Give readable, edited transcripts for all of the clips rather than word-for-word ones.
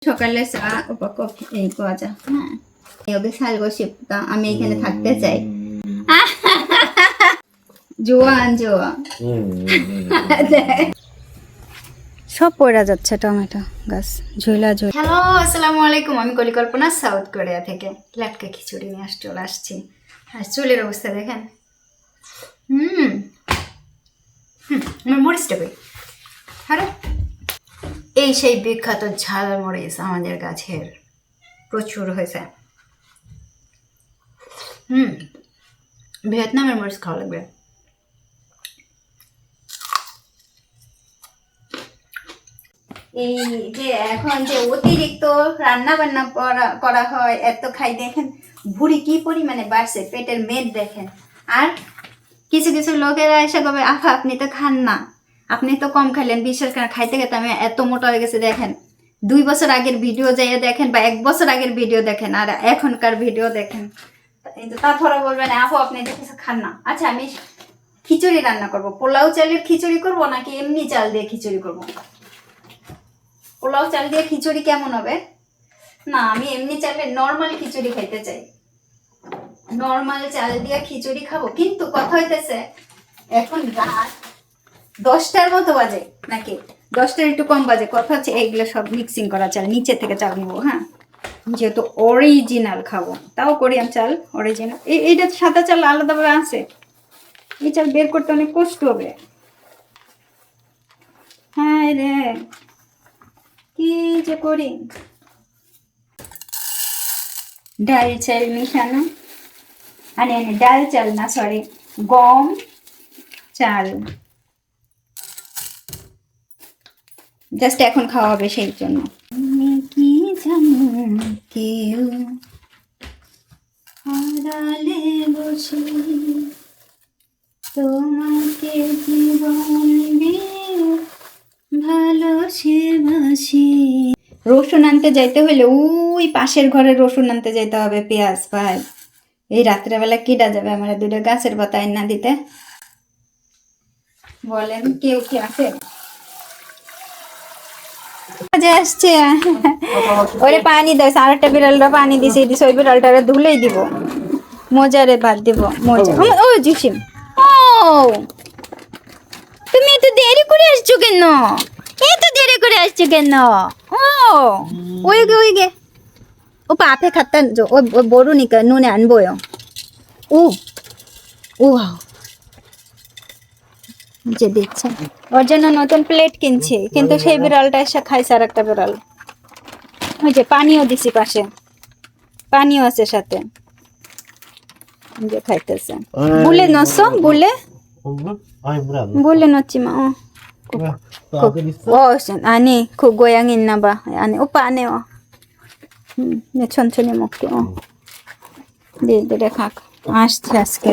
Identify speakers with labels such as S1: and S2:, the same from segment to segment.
S1: সকালে চা ওপর কফি এই গজা হ্যাঁ ওকে 살고 싶다 আমি এখানে থাকতে চাই জোয়ান জোয়া সব পড়া যাচ্ছে টমেটো গাছ ঝোলা ঝোলা হ্যালো আসসালামু আলাইকুম আমি কলিকল্পনা সাউথ কোরিয়া থেকে লাটকা খিচুড়ি নিয়ে চলে আসছি আর চুলের অবস্থা দেখেন আমার মরিচটা কই আরে এই সেই বিখ্যাত ঝাল মরিচ আমাদের গাছের প্রচুর হয়েছে ভিয়েতনামের মরিচ খাওয়া লাগবে এই যে এখন যে অতিরিক্ত রান্না বান্না করা হয় এত খাই দেখেন ভুঁড়ি কি পরিমাণে বাড়ছে পেটের মেদ দেখেন আর কিছু কিছু লোকেরা এসে কবে আফা আপনি তো খান না আপনি তো কম খাইলেন বিশ্বাস করেন খাইতে খেতে আমি এত মোটা হয়ে গেছে দেখেন 2 বছর আগের ভিডিও যাইয়ে দেখেন বা 1 বছর আগের ভিডিও দেখেন আর এখনকার ভিডিও দেখেন কিন্তু তারপরে বলবেন আপু আপনি তো কিছু খান না আচ্ছা আমি খিচুড়ি রান্না করব পোলাও চালের খিচুড়ি করব নাকি এমনি চাল দিয়ে খিচুড়ি করব পোলাও চাল দিয়ে খিচুড়ি কেমন হবে না আমি এমনি চালের নরমাল খিচুড়ি খাইতে চাই নরমাল চাল দিয়ে খিচুড়ি খাবো কিন্তু কথা হইতেছে এখন রাত 10টার মতো বাজে নাকি 10টার একটু কম বাজে কথা হচ্ছে এইগুলো সব মিক্সিং করা চাল নিচে থেকে চাল নেবো হ্যাঁ যেহেতু অরিজিনাল খাবো তাও কোরিয়ান চাল অরিজিনাল এইটা সাদা চাল আলাদাভাবে আছে এই চাল বের করতে অনেক কষ্ট হবে হ্যাঁ রে কি যে করি ডাল চাল মিশানো আরে ডাল চাল না সরি গম চাল জাস্ট এখন খাওয়া হবে সেই জন্য আমি কি জানো কেউ হারালে বসে তোমাকে জীবন ভালোবাসি রসুন আনতে যাইতে হইলে ওই পাশের ঘরে রসুন আনতে যাইতে হবে পেঁয়াজ ভাই এই রাত্রেবেলা কিডা যাবে আমার দুটো গাছের পাতা না দিতে বলেন কেউ কি আছে আসছে ওরে পানি দাও আরেকটা বিড়ালটা পানি দিছে ওই বিড়ালটারে ধুলেই দিব মজারে ভাত দিব মজা ও জুসিম ও তুমি এত দেরি করে আসছো কেন এত দেরি করে আসছো কেন ও ওই গে ও পাপে খাতান ও বড়ুনিকা নুনে আনবো요 ও ওয়াও যে দিচ্ছে ওর জন্য নতুন প্লেট কিনছি কিন্তু সেই বিড়ালটা এসে খাইছে আর একটা বিড়াল ওই যে পানিও দিছি পাশে পানিও আছে সাথে যে খাইতেছে বুলে নসো বুলে বুলে নচ্ছি মা 오 아니 그 고양이 있나 봐 아니 오빠 안 해요 천천히 먹게 니들의 각 আসছে আজকে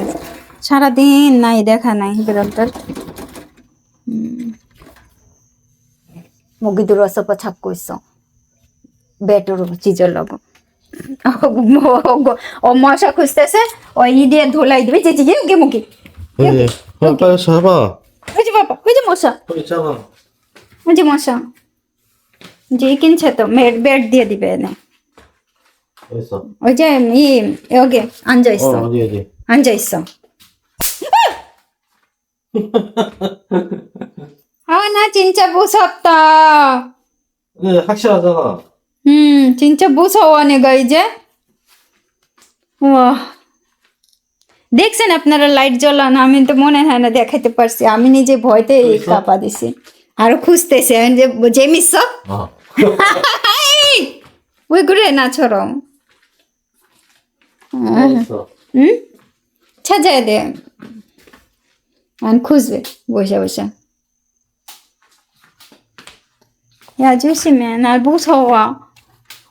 S1: সারাদিন নাই দেখা নাই বিড়ালটার 모기 들어와서 뭐 잡고 있어 배트로 찢으려고 엄마가 খুঁজতেছে ওই দিয়ে ধুলাই দিবে যে যে মোগি
S2: 빨리 잡아
S1: ওই যে বাবা ওই যে মশা
S2: 빨리 잡아
S1: ওই যে মশা যে কিনছে তো বেড দিয়ে দিবে না
S2: 어딨어
S1: ওই যে 여기 앉아 있어
S2: 어디
S1: 앉아 있어 아, 나 진짜 무섭다.
S2: 네 확실하잖아
S1: 진짜 무서워 내가 이제. ওয়াহ দেখছেন আপনারা লাইট জ্বলান আমি তো মনে হয় না দেখাতে পারছি আমি নিজে ভয়তে কাঁপা দিছি আর খুঁজতেছে যে জেমিস ওই ঘুরে না ছড়ো 찾아야 돼 안 খুঁজবে বসে বসে 야 조심해 날 무서워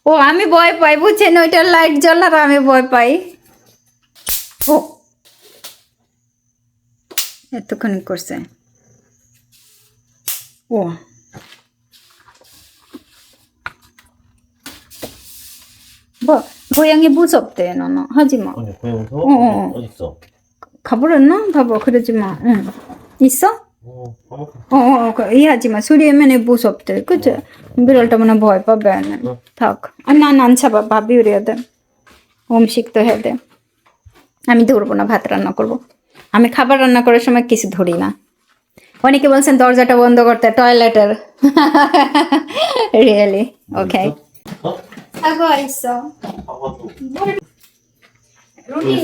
S1: ও আমি ভয় পাই বুঝছেন ওইটা লাইট জ্বলার আমি ভয় পাই ও এতক্ষণ করছে 오 뭐 고양이 무섭대 너는 하지 마.
S2: 아니 고양이 무서워? 어딨어?
S1: 가버렸나? 봐봐 그러지 마. 응. 있어? 하지 마. 수리면에 무섭대. 그치? বিড়াল টা মনে হয় ভয় পাবে না। থাক। আর না নানছা ভাবি উড়িয়ে দে। হোম শিখতে হয়ে দে। আমি ধরবো না, ভাত রান্না করব। আমি খাবার রান্না করার সময় কিছু ধরি না। অনেকে বলছেন দরজাটা বন্ধ করতে, টয়লেটের। Really okay. 하고 있어.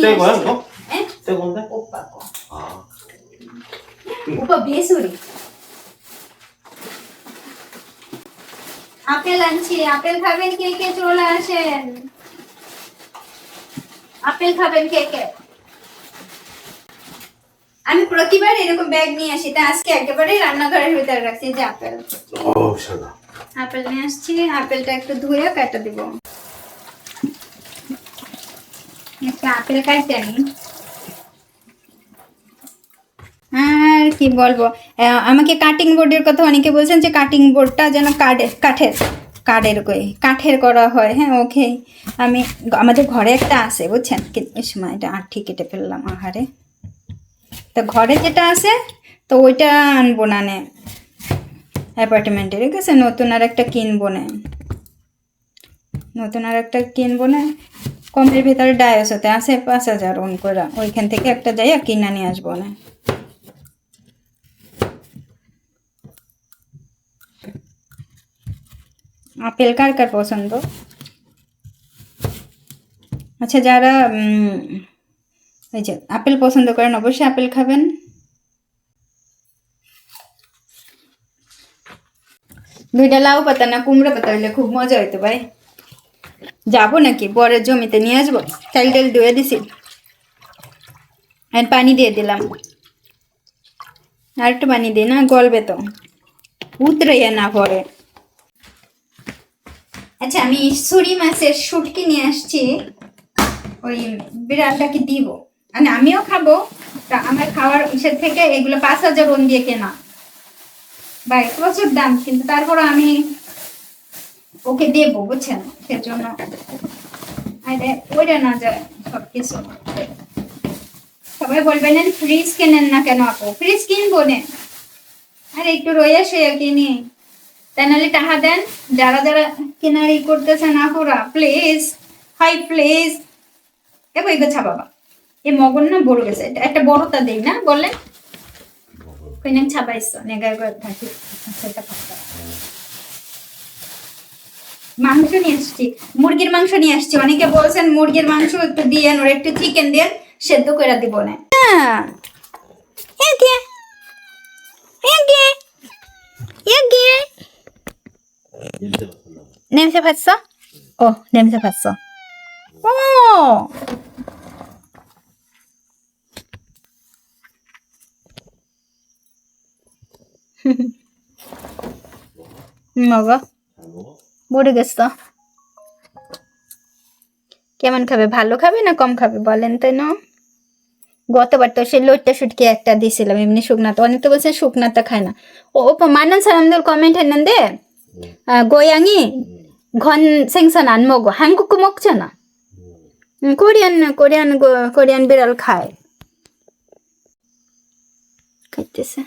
S2: 새 거야, 이거?
S1: 에?
S2: 새 건데?
S1: 오빠 거.
S2: 아.
S1: 오빠 বেসুরি। আপেল আনছি, আপেল খাবেন কে কে চলে আসেন। আপেল খাবেন কে কে? আমি প্রতিবার এরকম ব্যাগ নিয়ে আসি, তা আজকে একেবারে রান্নাঘরের ভিতরে রাখছি যে আপেল।
S2: 시원하다.
S1: আপেল নিয়ে আসছি, আপেলটা একটু ধুয়ে কেটে দিব। একটা আপেল কাটতে নি। আর কি বলবো, আমাকে কাটিং বোর্ডের কথা অনেকে বলছেন যে কাটিং বোর্ডটা যেন কাঠের করা হয়। হ্যাঁ ওকে, আমি আমাদের ঘরে একটা আছে বুঝছেন, এই সময় এটা আঠি কেটে ফেললাম আহারে। তো ঘরে যেটা আছে তো ওইটা আনবো না নে অ্যাপার্টমেন্টে, ঠিক আছে? নতুন আর একটা কিনবো না, কমের ভিতরে ডায়াস হতে আছে 5,000 অন করে, ওইখান থেকে একটা যাইয়া কিনা নিয়ে আসবো না। আপেল কার কার পছন্দ? আচ্ছা, যারা এই যে আপেল পছন্দ করেন অবশ্যই আপেল খাবেন। দুইটা লাউ পাতা না কুমড়া পাতা হইলে খুব মজা হইতো ভাই। যাবো নাকি বরের জমিতে নিয়ে আসবো, চাল ডাল ধুয়ে দিছি আর পানি দিয়ে দিলাম, আর একটু পানি দিই না, গলবে তো, উতরাইয়া না পরে। আচ্ছা, আমি ছুরি মাছের শুটকি নিয়ে আসছি, ওই বিড়ালটাকে দিব, মানে আমিও খাবো। তা আমার খাওয়ার ইসের থেকে এগুলো 5,000 ওন দিয়ে কেনা ভাই, প্রচুর দাম, কিন্তু তারপর আমি ওকে দেবো বুঝছেন, সেজন্য আরে ওইটা না যায় সবকিছু। সবাই বলবেন ফ্রিজ কেনেন না কেন আপু? ফ্রিজ কিনবো না, আরে একটু রয়ে শুয়ে কিনি, তাই নাহলে টাকা দেন। যারা যারা কেনার করতেছেন আপুরা, প্লিজ, হাই প্লিজ। এবার এগোছা বাবা, এ মগন না বড় গেছে, একটা বড়টা দেই না বললেন কইনেন ছাপাইছো নেগায় করে থাকি। সেটা ফাঁকা মাংস নিয়ে আসছি, মুরগির মাংস নিয়ে আসছি। অনেকে বলছেন মুরগির মাংস একটু দিয়েন, ওর একটু চিকেন দিয়েন, সেদ্ধ করে দিব না। 냄새 봤어? 냄새 봤어. 오! 먹어? 모르겠어. কেমন খাবে, ভালো খাবে না কম খাবে বলেন তো? না গতবার তো সে লোটটা শুটকি একটা দিয়েছিলাম এমনি শুকনাতে, অনেক তো বলছেন শুকনাতে খায় না। 많은 사람들 코멘트 했는데 고양이 건 생선 안 먹어. 한국 거 먹잖아. 코리안 비ral খায়। খাইতেছে।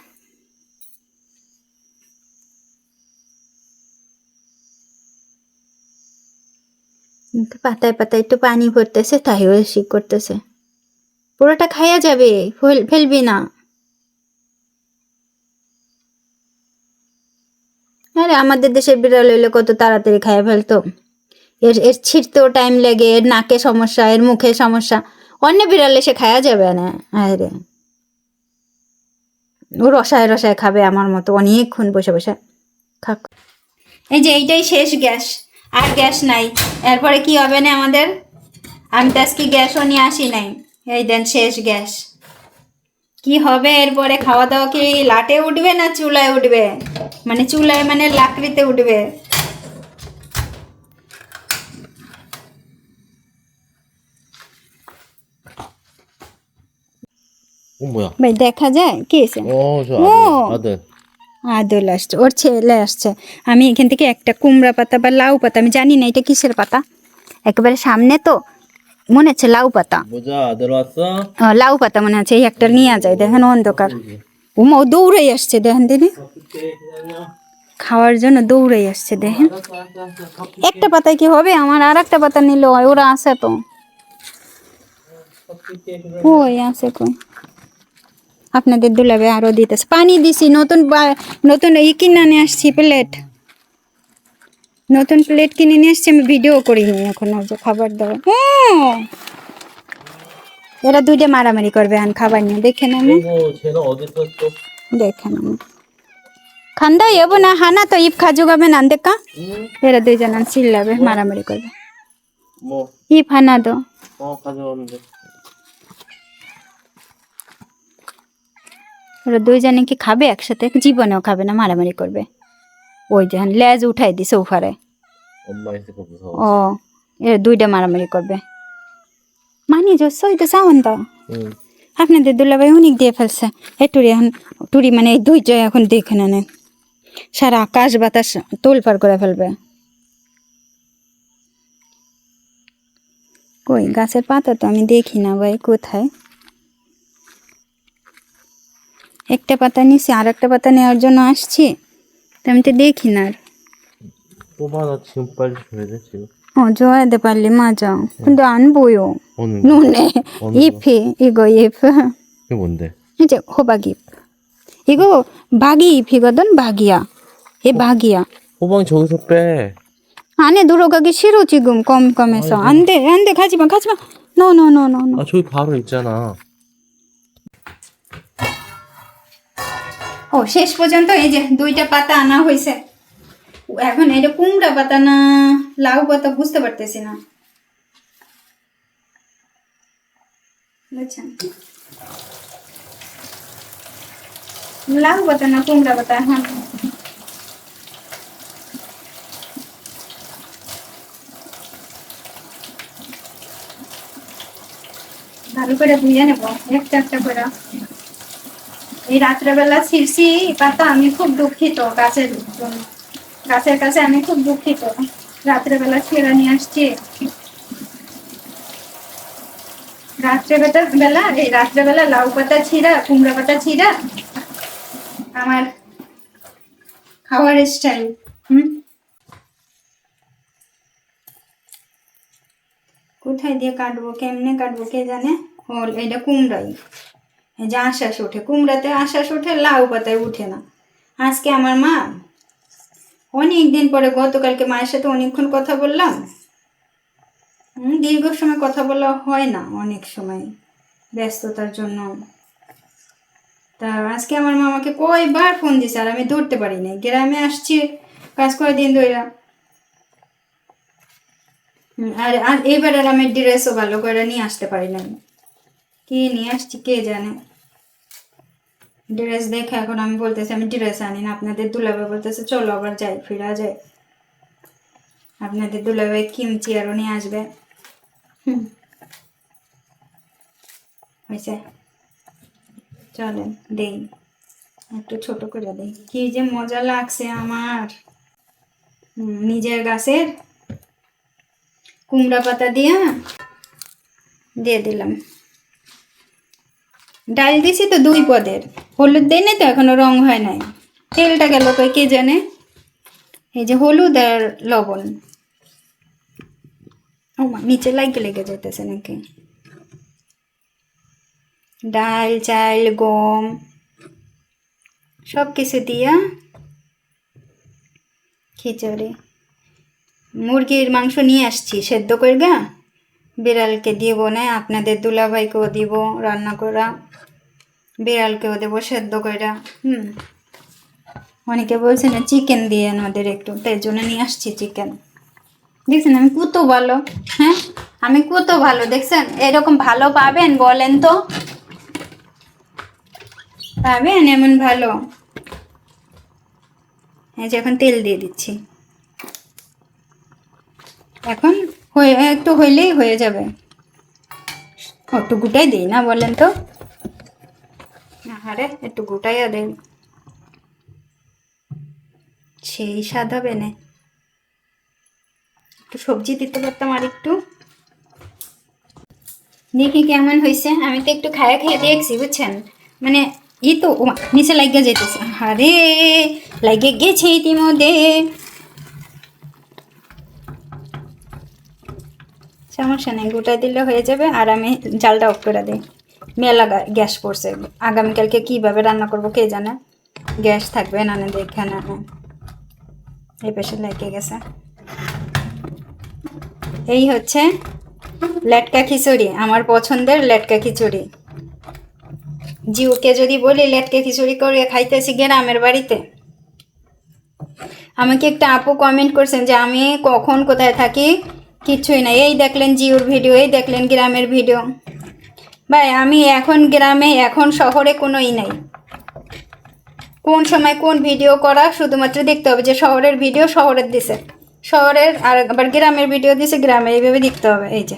S1: পাতায় পাতায় একটু পানি ভরতেছে, তাই ওই করতেছে। পুরোটা খাইয়া যাবে, ফেলবি না। আরে আমাদের দেশের বিড়াল হইলে কত তাড়াতাড়ি খাইয়া ফেলতো। এর ছিঁড়তেও টাইম লাগে, এর নাকে সমস্যা, এর মুখে সমস্যা। অন্য বিড়াল এসে খাওয়া যাবে না। আরে ও রসায় রসায় খাবে আমার মতো অনেকক্ষণ বসে বসে খাক। এই যে এইটাই শেষ গ্যাস, আর গ্যাস নাই। এরপরে কি হবে না আমাদের? আমি তো আজকে গ্যাসও নিয়ে আসি নাই। এই দেন শেষ গ্যাস। কি হবে এরপরে? খাওয়া দাওয়া কি লাটে উঠবে না চুলায় উঠবে? মানে চুলায় মানে লাকড়িতে উঠবে।
S2: 뭐야?
S1: ভাই দেখা যায় কি আছে?
S2: 저 아들.
S1: আদল আসছে, ওর ছেলে আসছে। আমি এখান থেকে একটা কুমড়া পাতা বা লাউ পাতা, আমি জানি না এটা কিসের পাতা, একেবারে সামনে তো মনে হচ্ছে লাউ পাতা।
S2: 보자, 아들 왔어?
S1: লাউ পাতা মনে আছে, এই একটা নিয়ে যায়, দেখেন অন্ধকার। ও দৌড়াই আসছে দেখেন দিদি, খাওয়ার জন্য দৌড়াই আসছে দেখেন। একটা পাতায় কি হবে, আমার আর একটা পাতা নিলে হয়, ওরা আছে তো। কই আছে কই, আপনাদের দুলাবে আরো দিতেছে, পানি দিছি, নতুন নতুন কিনে নিয়ে আসছি প্লেট, নতুন প্লেট কিনে নিয়ে আসছি, আমি ভিডিও করিনি এখন, যে খাবার দাবার। এরা দুইটা মারামারি করবে আন খাবার নিয়ে, দেখে না
S2: 쟤는 어디서 또
S1: দেখে না খান্দা এবো না হানা তো ইপ খাজুগাবে না দেখা, এরা দুইজন চিল্লাবে মারামারি করবে।
S2: 뭐
S1: ইপ হানা দো,
S2: 가져왔는데
S1: ওরা দুইজনে কি খাবে একসাথে? জীবনেও খাবে না, মারামারি করবে। ওই যে লেজ উঠাই দিছে উফারে।
S2: 엄마 있을까 무서워.
S1: ও এরা দুইটা মারামারি করবে। মানি জস ওই তো সাউন্ড দাও।
S2: 응.
S1: আপনাদের দুলাভাই অনেক দিয়ে ফেলছে, এই টুরি এখন, টুরি মানে এই দুইটা এখন দেখে নেন, সারা আকাশ বাতাস তোলপাড় করে ফেলবে। কই গাছের পাতা তো আমি দেখি না ভাই, কোথায়? একটা পাতা নিছি, আর একটা পাতা নেওয়ার জন্য আসছি, তো আমি তো দেখি না আর।
S2: 뽑아놔 지금 빨리 줘야 돼 지금.
S1: ও জয়াতে পারলি মা যাও, কিন্তু আনবইও
S2: 어느
S1: নুনে
S2: 어느
S1: ইফে 이거 ইফ,
S2: 그게 뭔데?
S1: 이제 호박 잎. 이거 박이 잎이거든, 박이야. 얘 박이야.
S2: 호박이 저기서 빼.
S1: 안에 들어가기 싫어 지금, 껌껌해서. 안돼 안돼, 가지마 가지마. 노노노노노.
S2: 아 저기 바로 있잖아.
S1: ও শেষ পর্যন্ত এই যে দুইটা পাতা আনা হয়েছে। এখন এটা কুমড়া পাতা না লাউ পাতা বুঝতে পারতেছি না, বুঝছেন? লাউ পাতা না কুমড়া পাতা, হ্যাঁ। ভালো করে ধুয়ে নেব একটা একটা করে। এই রাত্রেবেলা ছিঁড়ছি পাতা, আমি খুব দুঃখিত গাছের জন্য, গাছের কাছে আমি খুব দুঃখিত। রাত্রেবেলা ছিঁড়ে নিয়ে আসছি, রাত্রেবেলা লাউ পাতা ছিঁড়া, কুমড়া পাতা ছিঁড়া আমার খাওয়ার স্টাইল। কোথায় দিয়ে কাটবো, কেমনে কাটবো কে জানে। ও এটা কুমড়াই, এই যে আশ্বাস ওঠে কুমড়াতে, আশ্বাস ওঠে, লাউ পাতায় উঠে না। আজকে আমার মা অনেক দিন পরে, গতকালকে মায়ের সাথে অনেকক্ষণ কথা বললাম, দীর্ঘ সময় কথা বলা হয় না অনেক সময় ব্যস্ততার জন্য। তা আজকে আমার মা আমাকে কয়বার ফোন দিছে, আর আমি ধরতে পারি নাই। গ্রামে আসছি কাজ করে দিন ধরে, আর এইবার আর আমি ড্রেসও ভালো করে নিয়ে আসতে পারি না। কি নিয়ে আসছি কে জানে, ড্রেস দেখে এখন আমি বলতেছি আমি ড্রেস আনি না। আপনাদের দুলাভাই বলতেছে চলো আবার যাই, ফিরা যায়। আপনাদের দুলাভাই কিমচি আরও নিয়ে আসবে। হয়েছে, চলেন দেই একটু ছোট করে দেই। কি যে মজা লাগছে আমার, নিজের গাছের কুমড়া পাতা দিয়ে দিলাম। ডাল দিছি তো 2 পদের, হলুদ দেয় নাই তো এখনো, রং হয় নাই। তেলটা গেল কই কে জানে। এই যে হলুদ আর লবণ। ও মা, নিচে লেগে যেতেছে নাকি। ডাল চাল গম সব কিছু দিয়া খিচুড়ি। মুরগির মাংস নিয়ে আসছি সেদ্ধ করে গা, বিড়ালকে দিব না, আপনাদের দুলাভাইকেও দিব রান্না করা, বিড়ালকেও দেবো সেদ্ধ করে। অনেকে বলছে না চিকেন দিয়ে আমাদের একটু, তাই জন্য নিয়ে আসছি চিকেন। দেখছেন আমি কত ভালো, হ্যাঁ আমি কত ভালো, দেখছেন? এরকম ভালো পাবেন বলেন তো, পাবেন এমন ভালো? এই যে এখন তেল দিয়ে দিচ্ছি, এখন একটু হইলেই হয়ে যাবে। একটু গুটাই দিই না বলেন তো, আরে একটু গুটাইয়া দেন, সেই স্বাদ হবে না। একটু সবজি দিতে পারতাম আর একটু। দেখি কেমন হয়েছে, আমি তো একটু খেয়ে দেখছি বুঝছেন, মানে এই তো ও মা, নিচে লাগিয়ে যেতেছে, আরে লাগিয়ে গেছে ইতিমধ্যে। সমস্যা নেই, গোটা দিলে হয়ে যাবে। আর আমি জালটা অফ করে দিই, মেলা গ্যাস পড়ছে। আগামীকালকে কিভাবে রান্না করবো কে জানে, গ্যাস থাকবে না না দেখে না। এই পাশে লেগে গেছে। এই হচ্ছে লেটকা খিচুড়ি, আমার পছন্দের লেটকা খিচুড়ি। জিউকে যদি বলি লেটকা খিচুড়ি করে খাইতেছি গ্রামের বাড়িতে, আমাকে একটা আপু কমেন্ট করছেন যে আমি কখন কোথায় থাকি কিছুই না। এই দেখলেন জিউর ভিডিও, এই দেখলেন গ্রামের ভিডিও। ভাই আমি এখন গ্রামে, এখন শহরে কোনোই নাই। কোন সময় কোন ভিডিও করা শুধুমাত্র দেখতে হবে যে শহরের ভিডিও শহরের দিছে শহরের, আর আবার গ্রামের ভিডিও দিছে গ্রামের, এইভাবে দেখতে হবে। এই যে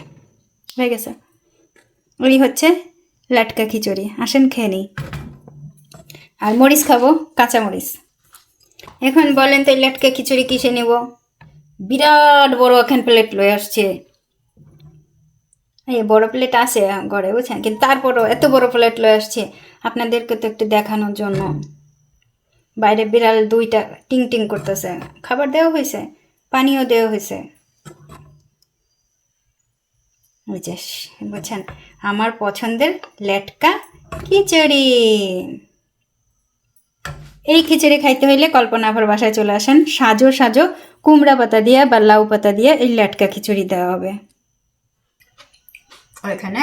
S1: হয়ে গেছে। ওই হচ্ছে লাটকা খিচুড়ি, আসেন খেয়ে নিই। আর মরিচ খাবো, কাঁচা মরিচ। এখন বলেন তো এই লাটকা খিচুড়ি কিসে নেব? বিরাট বড় এখন প্লেট লয়ে আসছে। এই বড় প্লেট আছে ঘরে বুঝছেন, কিন্তু তারপরও এত বড় প্লেট লয়ে আসছে আপনাদেরকে তো একটু দেখানোর জন্য। বাইরে বিড়াল দুইটা টিং টিং করতেছে, খাবার দেওয়া হয়েছে, পানিও দেওয়া হয়েছে। বুঝছেন, আমার পছন্দের লেটকা খিচুড়ি। এই খিচুড়ি খাইতে হইলে কল্পনাভর বাসায় চলে আসেন, সাজো সাজো কুমড়া পাতা দিয়ে বা লাউ পাতা দিয়ে এই লেটকা খিচুড়ি দেওয়া হবে। ওইখানে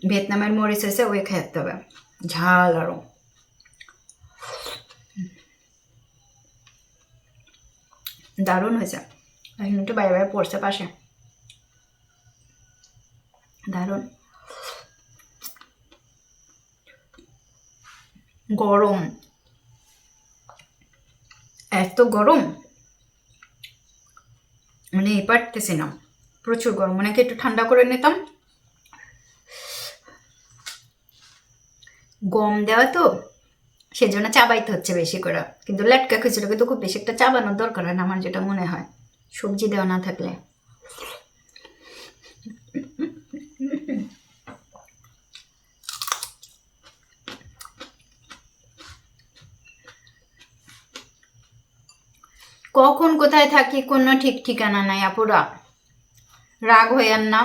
S1: ভিয়েতনামের মরিচ আছে, ওই খাইতে হবে, ঝাল আরো। দারুণ হয়েছে, একটু বাইরে বাইরে পড়ছে পাশে, দারুণ। গরম, এত গরম মানে পারতেছি না, প্রচুর গরম। মানে একটু ঠান্ডা করে নিতাম, গম দেওয়া তো সেজন্য চাবাইতে হচ্ছে বেশি করে। কিন্তু লেটকা খিচুড়ি কিন্তু খুব বেশি একটা চাবানোর দরকার হয় না আমার যেটা মনে হয়, সবজি দেওয়া না থাকলে। কখন কোথায় থাকি কোনো ঠিক ঠিকানা নাই আপুরা, রাগ হইয়ান না।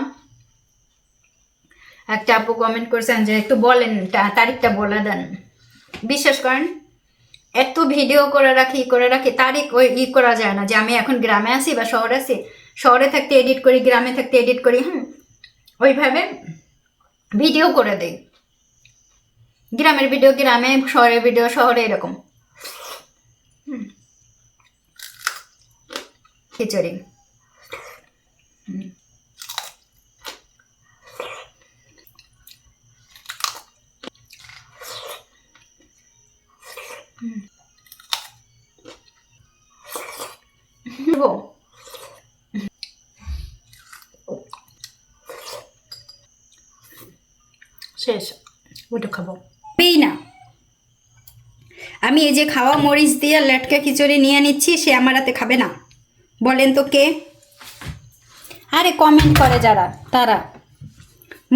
S1: একটা আপু কমেন্ট করছেন যে একটু বলেন, তারিখটা বলে দেন। বিশ্বাস করেন এত ভিডিও করে রাখি তারিখ ওই করা যায় না যে আমি এখন গ্রামে আছি বা শহরে আছি, শহরে থাকতে এডিট করি, গ্রামে থাকতে এডিট করি। ওইভাবে ভিডিও করে দেই, গ্রামের ভিডিও গ্রামে, শহরের ভিডিও শহরে, এরকম। খিচুড়ি শেষ, ওটা খাবো না। আমি এই যে খাওয়া মরিচ দিয়ে লেটকা খিচুড়ি নিয়ে নিচ্ছি, সে আমার হাতে খাবে না। বলেন তো কে? আরে কমেন্ট করে যারা, তারা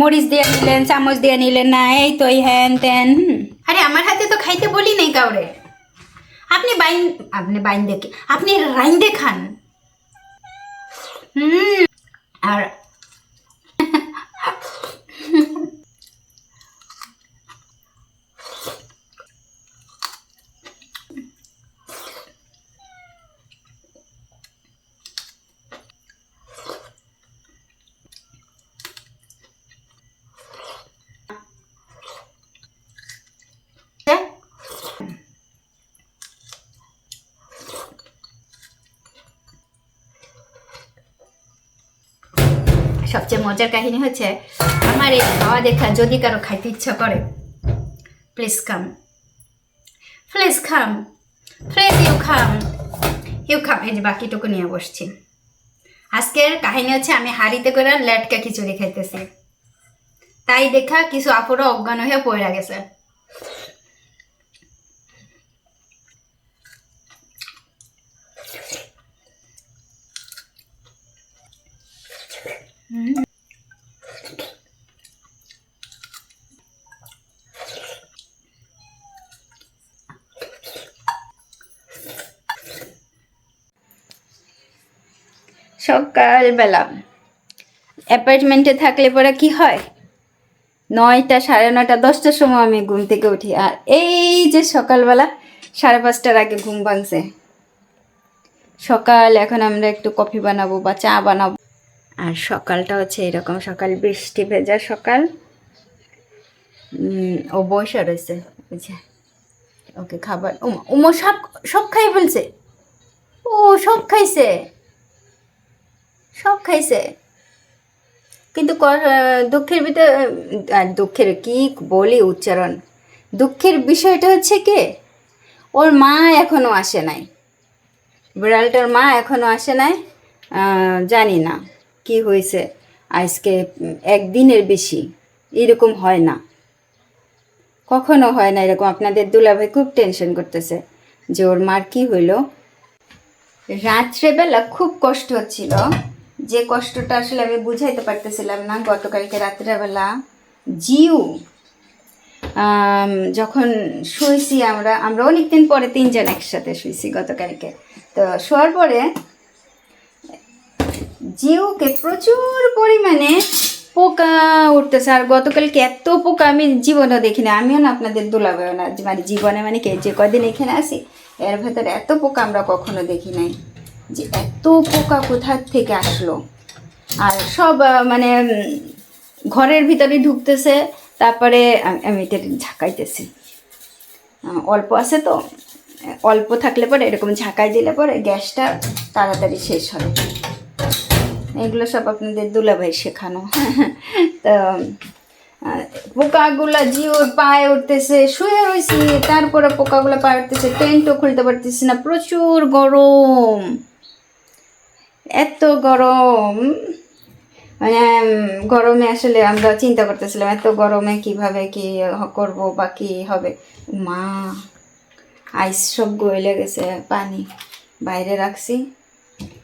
S1: মরিচ দিয়ে নিলেন, চামচ দিয়ে নিলেন না, এই তো এই হ্যান ত্যান। আরে আমার হাতে তো খাইতে বলি নেই কাউরে। আপনি বাইন দেখে, আপনি রাইন দেখান। আর সবচেয়ে মজার কাহিনী হচ্ছে, আমার এই খাওয়া দেখা যদি কারো খাইতে ইচ্ছা করে, please come, please come, please you come, you come. এই যে বাকিটুকু নিয়ে বসছি। আজকের কাহিনী হচ্ছে আমি হাঁড়িতে করে লেটকা খিচুড়ি খাইতেছি, তাই দেখা কিছু আপুরা অজ্ঞান হয়ে পড়ে গেছে। সকালবেলা অ্যাপার্টমেন্টে থাকলে পরে কি হয়, 9টা, 9:30, 10টার সময় আমি ঘুম থেকে উঠি। আর এই যে সকালবেলা 5:30টার আগে ঘুম ভাঙছে। সকাল এখন আমরা একটু কফি বানাবো বা চা বানাবো। আর সকালটা হচ্ছে এরকম সকাল, বৃষ্টি ভেজা সকাল। ও বসে রয়েছে, বুঝছে ওকে খাবার উমো সব সব খাই ফেলছে। ও সব খাইছে, সব খাইছে। কিন্তু দুঃখের ভিতরে, দুঃখের কি বলি উচ্চারণ, দুঃখের বিষয়টা হচ্ছে কি, ওর মা এখনো আসে নাই, বিড়ালটার মা এখনো আসে নাই। জানি না কি হয়েছে, আজকে একদিনের বেশি এরকম হয় না, কখনো হয় না এরকম। আপনাদের দুলাভাই খুব টেনশন করতেছে যে ওর মার কি হইলো। রাত্রেবেলা খুব কষ্ট হচ্ছিল, যে কষ্টটা আসলে আমি বুঝাইতে পারতেছিলাম না। গতকালকে রাত্রেবেলা জিউ যখন শুয়েছি, আমরা অনেকদিন পরে 3জন একসাথে শুয়েছি গতকালকে। তো শোয়ার পরে জিউকে প্রচুর পরিমাণে পোকা উঠতেছে। আর গতকালকে এত পোকা আমি জীবনেও দেখিনি, আমিও না আপনাদের দুলাভাইও না, মানে জীবনে মানে কে যে কদিন এখানে আসি এর ভেতরে এত পোকা আমরা কখনো দেখি নাই, যে এত পোকা কোথা থেকে আসলো। আর সব মানে ঘরের ভিতরে ঢুকতেছে। তারপরে আমি এটা ঝাঁকাইতেছি, অল্প আছে তো, অল্প থাকলে পরে এরকম ঝাঁকাই দিলে পরে গ্যাসটা তাড়াতাড়ি শেষ হয়। এগুলো সব আপনাদের দুলাভাই শেখানো। তো পোকাগুলা জিওর পায়ে উঠতেছে, শুয়ে রয়েছি, তারপরে পোকাগুলো পায়ে উঠতেছে, টেন্টও খুলতে পারতেছি না, প্রচুর গরম, এত গরম। মানে গরমে আসলে আমরা চিন্তা করতেছিলাম এত গরমে কিভাবে কি করব বা কি হবে। মা আইস সব গলে গেছে, পানি বাইরে রাখছি,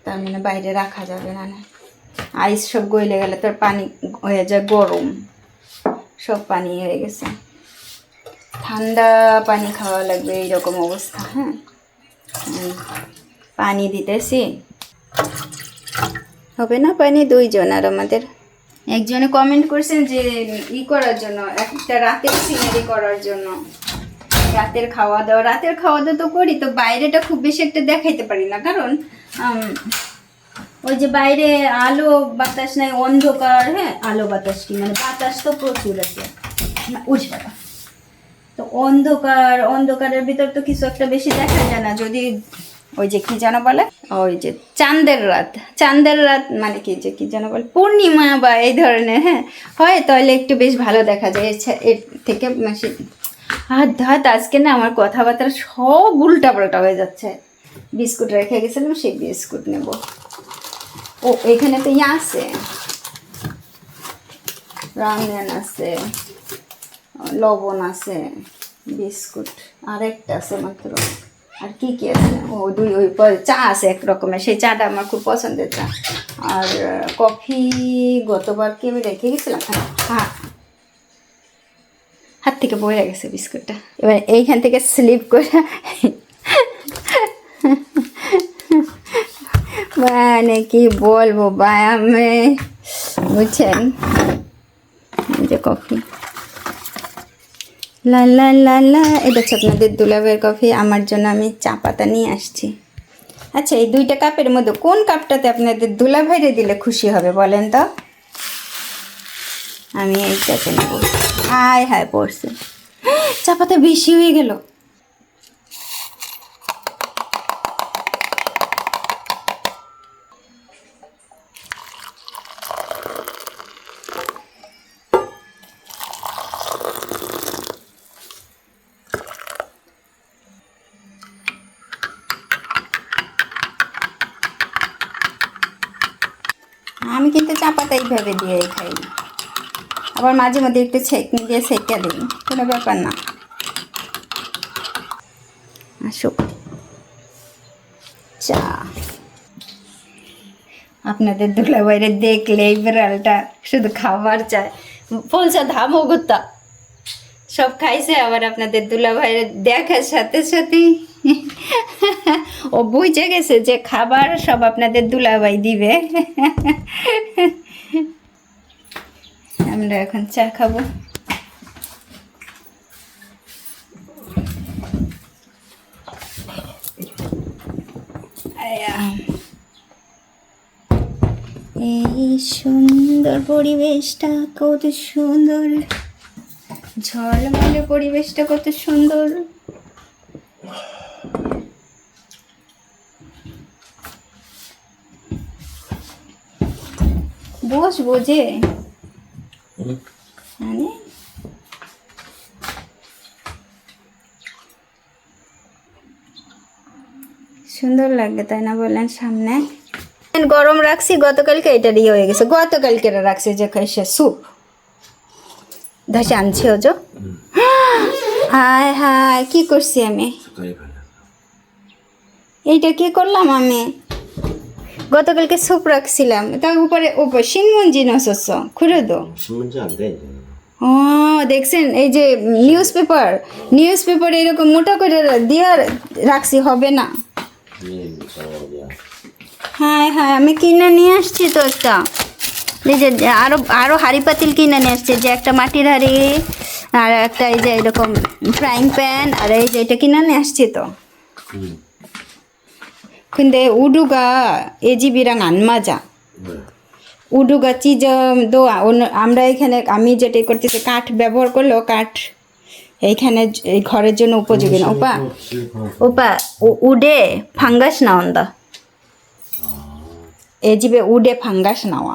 S1: তার মানে বাইরে রাখা যাবে না, আইস সব গলে গেলে তোর পানি হয়ে যায় গরম, সব পানি হয়ে গেছে। ঠান্ডা পানি খাওয়া লাগবে, এইরকম অবস্থা। হ্যাঁ, পানি দিতেছি, হবে না পানি। 2জন, আর আমাদের একজনে কমেন্ট করছেন যে করার জন্য, একটা রাতের সিনারি করার জন্য, রাতের খাওয়া দাওয়া তো করি, তো বাইরেটা খুব বেশি একটা দেখাইতে পারি না, কারণ ওই যে বাইরে আলো বাতাস নাই, অন্ধকার। হ্যাঁ, আলো বাতাস কি, মানে বাতাস তো প্রচুর আছে, তো অন্ধকারের ভিতর তো কিছু একটা বেশি দেখা যায় না। যদি ওই যে কি যেন বলে, ওই যে চাঁদের রাত মানে কি যে কি যেন বলে, পূর্ণিমা বা এই ধরনের, হ্যাঁ হয়, তাহলে একটু বেশ ভালো দেখা যায়। এর থেকে হাত আজকে না আমার কথাবার্তা সব উল্টা পাল্টা হয়ে যাচ্ছে। বিস্কুট রেখে গেছিলাম, সেই বিস্কুট নেব। ও এখানে তো আছে, রামেন আছে, লবণ আছে, বিস্কুট আরেকটা আছে মাত্র। আর কি কি আছে, ওই চা আছে এক রকমের, সেই চাটা আমার খুব পছন্দের চা। আর কফি গতবার কি আমি রেখে গেছিলাম, হ্যাঁ, হাত থেকে বয়ে গেছে বিস্কুটটা। এবার এইখান থেকে স্লিপ করে মানে কি বলবো ব্যায়ামে, বুঝছেন, যে কফি লা লা লা লা, এটা হচ্ছে আপনাদের দুলাভাইয়ের কফি। আমার জন্য আমি চা পাতা নিয়ে আসছি। আচ্ছা, এই 2টা কাপের মধ্যে কোন কাপটাতে আপনাদের দুলাভাইরে দিলে খুশি হবে বলেন তো? আমি এইটাতে নেব। হায় পড়ছে, চা পাতা বেশি হয়ে গেল। আমি কিন্তু চা পাতা এইভাবে দিয়ে খাই, আবার মাঝে মধ্যে একটু ছেঁকনি দিয়ে ছেঁকে দিই, কোনো ব্যাপার না। আসুক চা, আপনাদের দুলাভাইরে দেখলে এই বিড়ালটা শুধু খাবার চায়, বলছে ধামো গুত্তা, সব খাইছে, আবার আপনাদের দুলাভাইয়ের দেখার সাথে সাথে ও বুঝে গেছে যে খাবার সব আপনাদের দুলাভাই দিবে। আমরা এখন চা খাবো। আয়া। এই সুন্দর পরিবেশটা কত সুন্দর, ঝলমলে পরিবেশটা কত সুন্দর। বসবো যে মানে সুন্দর লাগবে তাই না বললেন? সামনে গরম রাখছি, গতকালকে এটা দিয়ে হয়ে গেছে, গতকালকে রাখছি যে খাইছে স্যুপ ধসে আনছি ওজো। হায় হায় কি করছি আমি, এইটা কি করলাম আমি? গতকালকে স্যুপ রাখছিলাম, তার উপরে 신문지 넣었었어. 그래도
S2: 신문지 안 돼. 이제.
S1: ও দেখছেন, এই যে নিউজ পেপার এরকম মোটা করে দিয়ে রাখছি, হবে না। হ্যাঁ হ্যাঁ আমি কিনে নিয়ে আসছি তো একটা, এই যে আরো হাঁড়ি পাতিল কিনে নিয়ে আসছে, যে একটা মাটির হাঁড়ি আর একটা এই যে এরকম ফ্রাইং প্যান, আর এই যে এটা কিনে নিয়ে আসছি তো। 근데 우두가 이 집이랑 안 맞아. 우두가 찢어도 오늘 আমরা এখানে আমি যেটা করতেছি কাঠ ব্যবহার করলেও কাঠ এইখানে এই ঘরের জন্য উপযোগী না। 오빠 우대 방가스 나온다. 이 집에 우대 방가스 나와.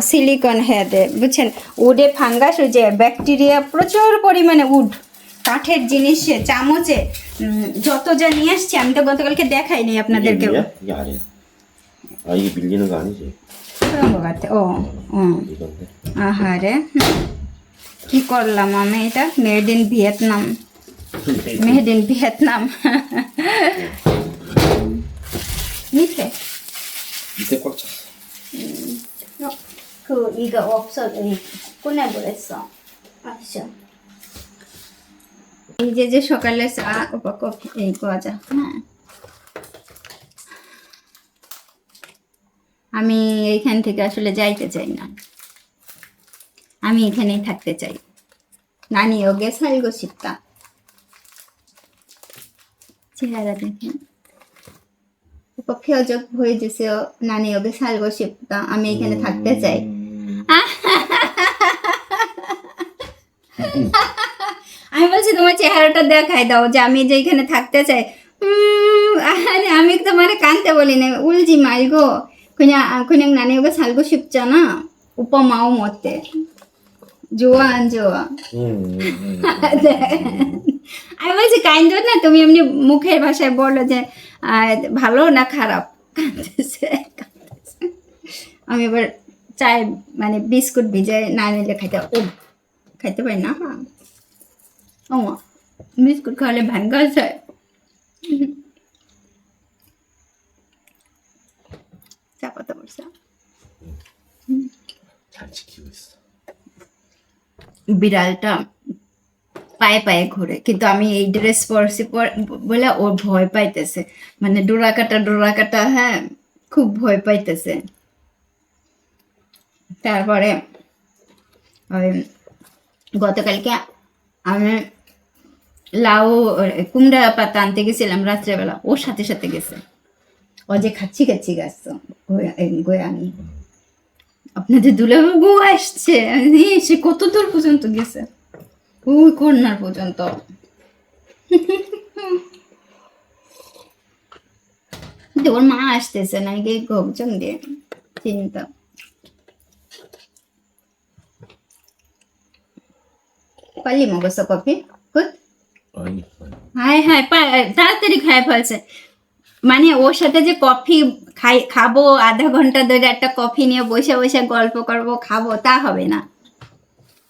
S1: সিলিকন 해야 돼. বুঝছেন, উডে ফাঙ্গাস, ওই যে ব্যাকটেরিয়া প্রচুর পরিমাণে উড কাঠের জিনিসে চামচে যত যা নিয়ে আসছি, আমি তো গতকালকে দেখাইনি আপনাদেরকে।
S2: 이게 아니야. 아 이게 밀리는 거 아니지?
S1: 그런 것 같아.
S2: 이건데.
S1: আহারে কি করলাম আমি, এটা made in Vietnam, made in Vietnam. 밑에
S2: 밑에 꽉 찼어.
S1: 그 이거 없어, 꺼내버렸어. 아시죠? এই যে সকালে চা এই গজা, হ্যাঁ আমি এইখান থেকে আসলে যাইতে চাই না, আমি এখানেই থাকতে চাই। নানি ওকে 살고 싶다. চেহারা দেখেন, 오빠 표정 보여주세요. 나는 여기 살고 싶다. আমি এখানে থাকতে চাই। আমি বলছি তোমার চেহারাটা দেখাই দাও যে আমি যে এখানে থাকতে চাই। 아니 আমি তোমারে কানতে বলি না, 울지 말고 그냥 나는 여기 살고 싶잖아. 오빠 마음 어때? 좋아 안 좋아? আমি বলছি কাইন্ড না, তুমি এমনি মুখের ভাষায় বলো যে ভালো না খারাপ। কাঁদতেছে। আমি এবার চায় মানে বিস্কুট ভিজায় না নিলে খাইতে পারি না। হ্যাঁ ও বিস্কুট খাওয়ালে ভাঙ্গাস হয়। চাপাতে পারছে,
S2: 잘 지키고 있어.
S1: বিড়ালটা পায়ে পায়ে ঘুরে, কিন্তু আমি এই ড্রেস পরছি বলে ওর ভয় পাইতেছে, মানে ডোরা কাটা, হ্যাঁ খুব ভয় পাইতেছে। তারপরে ওই গতকালকে আমি লাউ কুমড়া পাতা আনতে গেছিলাম রাত্রেবেলা, ওর সাথে সাথে গেছে, ও যে খাচ্ছি গেছে গোয়ানি। আপনাদের দুলাবাবু আসছে, সে কত দূর পর্যন্ত গেছে, ওই কর্নার পর্যন্ত। ওর মা আসতেছে না, গিয়ে গোবজন দিয়ে চিন্তা। 빨리 먹었어 커피? 굿?
S2: 아니.
S1: হায় হায় তাড়াতাড়ি খাই ফেলছে, মানে ওর সাথে যে কফি খাবো আধা ঘন্টা ধরে একটা কফি নিয়ে বসে বসে গল্প করবো খাবো, তা হবে না।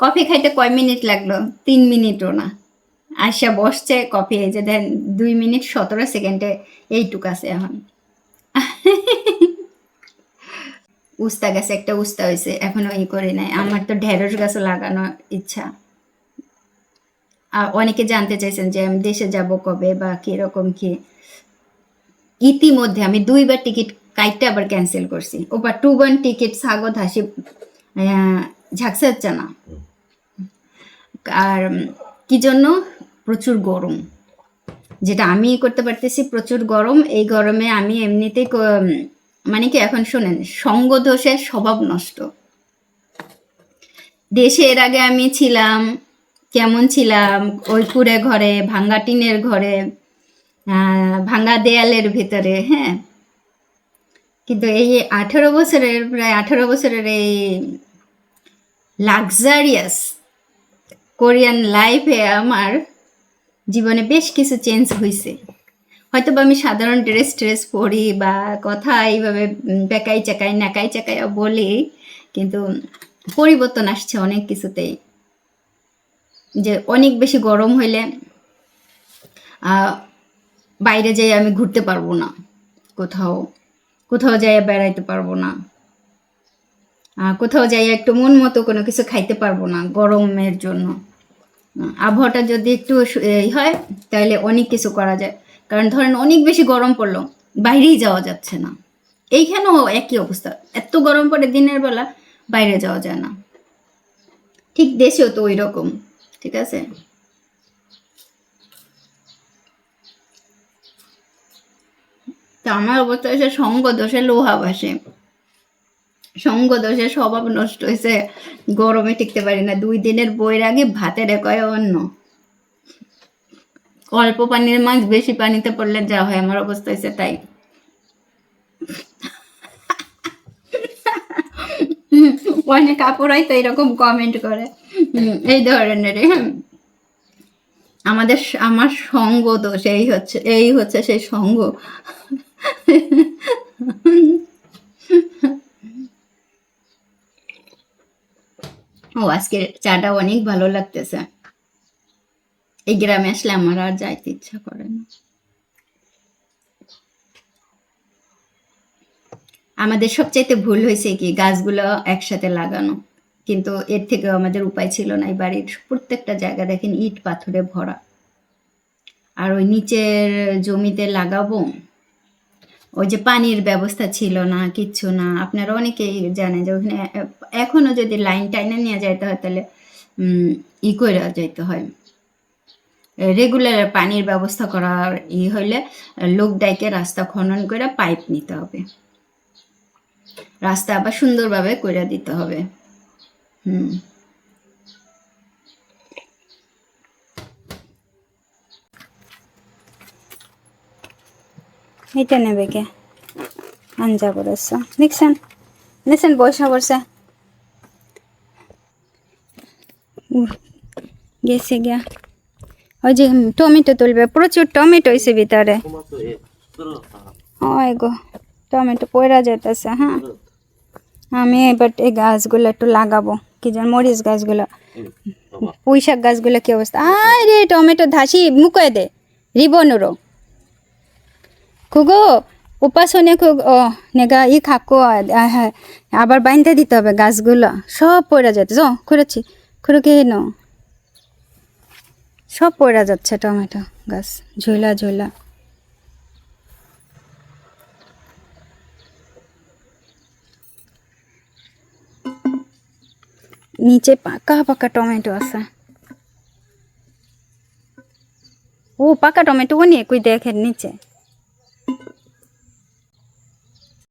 S1: কফি খাইতে কয় মিনিট লাগলো? 3 মিনিটও না। আসা বসছে কফি, এই যে দেন 2 মিনিট 17 সেকেন্ডে এইটুক আছে এখন। উস্তা গাছে একটা উস্তা হয়েছে, এখনো ই করি নাই। আমার তো ঢেঁড়স গাছও লাগানোর ইচ্ছা। আর অনেকে জানতে চাইছেন যে আমি দেশে যাব কবে বা কিরকম কি। ইতিমধ্যে আমি 2বার টিকিট কাইটটা আবার ক্যান্সেল করছি। ওপর 2 বার টিকিট সাগত হাসি ঝাকসা হচ্ছে না। আর কি জন্য? প্রচুর গরম, যেটা আমি করতে পারতেছি, প্রচুর গরম। এই গরমে আমি এমনিতেই মানে কি, এখন শোনেন, সঙ্গ দোষের স্বভাব নষ্ট। দেশে এর আগে আমি ছিলাম, কেমন ছিলাম, ওই কুড়ে ঘরে, ভাঙ্গা টিনের ঘরে, ভাঙ্গা দেয়ালের ভিতরে, হ্যাঁ। কিন্তু এই 18 বছরের, প্রায় 18 বছরের এই লাক্সারিয়াস কোরিয়ান লাইফে আমার জীবনে বেশ কিছু চেঞ্জ হয়েছে। হয়তো বা আমি সাধারণ ড্রেস পরি বা কথা এইভাবে বেকাই চাকাই নাকাই চাকাই বলি, কিন্তু পরিবর্তন আসছে অনেক কিছুতেই। যে অনেক বেশি গরম হইলে বাইরে যাই আমি ঘুরতে পারবো না, কোথাও যাই বেড়াইতে পারবো না, কোথাও যাই একটু মন মতো কোনো কিছু খাইতে পারবো না গরমের জন্য। আবহাওয়াটা যদি একটু হয় তাহলে অনেক কিছু করা যায়। কারণ ধরেন অনেক বেশি গরম পড়লো, বাইরেই যাওয়া যাচ্ছে না। এইখানেও একই অবস্থা, এত গরম পড়ে দিনের বেলা, বাইরে যাওয়া যায় না। ঠিক দেশেও তো ওই রকম, ঠিক আছে। তো আমার অবস্থা হয়েছে সঙ্গ দোষে লোহা ভাসে, সঙ্গ দোষে স্বভাব নষ্ট হয়েছে। গরমে টিকতে পারি না। 2 দিনের বইয়ের আগে ভাতের কয় অন্য, অল্প পানির মাছ বেশি পানিতে পড়লে যা হয়, আমার অবস্থা হয়েছে তাই। অনেক কাপড়াই তো এরকম কমেন্ট করে এই ধরনের। আমার সঙ্গ দোষ, এই হচ্ছে সেই সঙ্গ। ও আজকে চাটা অনেক ভালো লাগতেছে। এই গ্রামে আসলে আমার আর যাইতে ইচ্ছা করে না। আমাদের সবচাইতে ভুল হয়েছে কি, গাছগুলো একসাথে লাগানো, কিন্তু এর থেকেও আমাদের উপায় ছিল না। এই বাড়ির প্রত্যেকটা জায়গা দেখেন ইট পাথরে ভরা। আর ওই নিচের জমিতে লাগাবো, ওই যে পানির ব্যবস্থা ছিল না, কিচ্ছু না। আপনারা অনেকেই জানেন যে ওখানে এখনো যদি লাইন টাইনে নিয়ে যাইতে হয় তাহলে করে যাইতে হয়। রেগুলার পানির ব্যবস্থা করার হইলে লোক ডাইকে রাস্তা খনন করে পাইপ নিতে হবে, রাস্তা আবার সুন্দরভাবে করে দিতে হবে। এটা নেবে কে আঞ্জা করেছ, দেখছেন বসা গেছে গিয়া। ওই যে টমেটো তুলবে, প্রচুর টমেটো হয়েছে ভিতরে। ওই গো টমেটো পড়া যেতেছে। হ্যাঁ, আমি এবার এই গাছগুলো একটু লাগাবো, কি যেন মরিচ গাছগুলো, পুঁই শাক গাছগুলো কি অবস্থা। আরে টমেটো ধাসি মুখে দে রিবনুরো খুগো উপাসনে খুব নেগা খাকো। হ্যাঁ, আবার বাইন্ধে দিতে হবে গাছগুলো, সব পড়া যেতে। খুঁড়েছি খুঁড়ে নো, সব পড়া যাচ্ছে টমেটো গাছ, ঝোলা। নিচে পাকা টমেটো আছে। ও পাকা টমেটো নিয়ে কই দেখেন নিচে।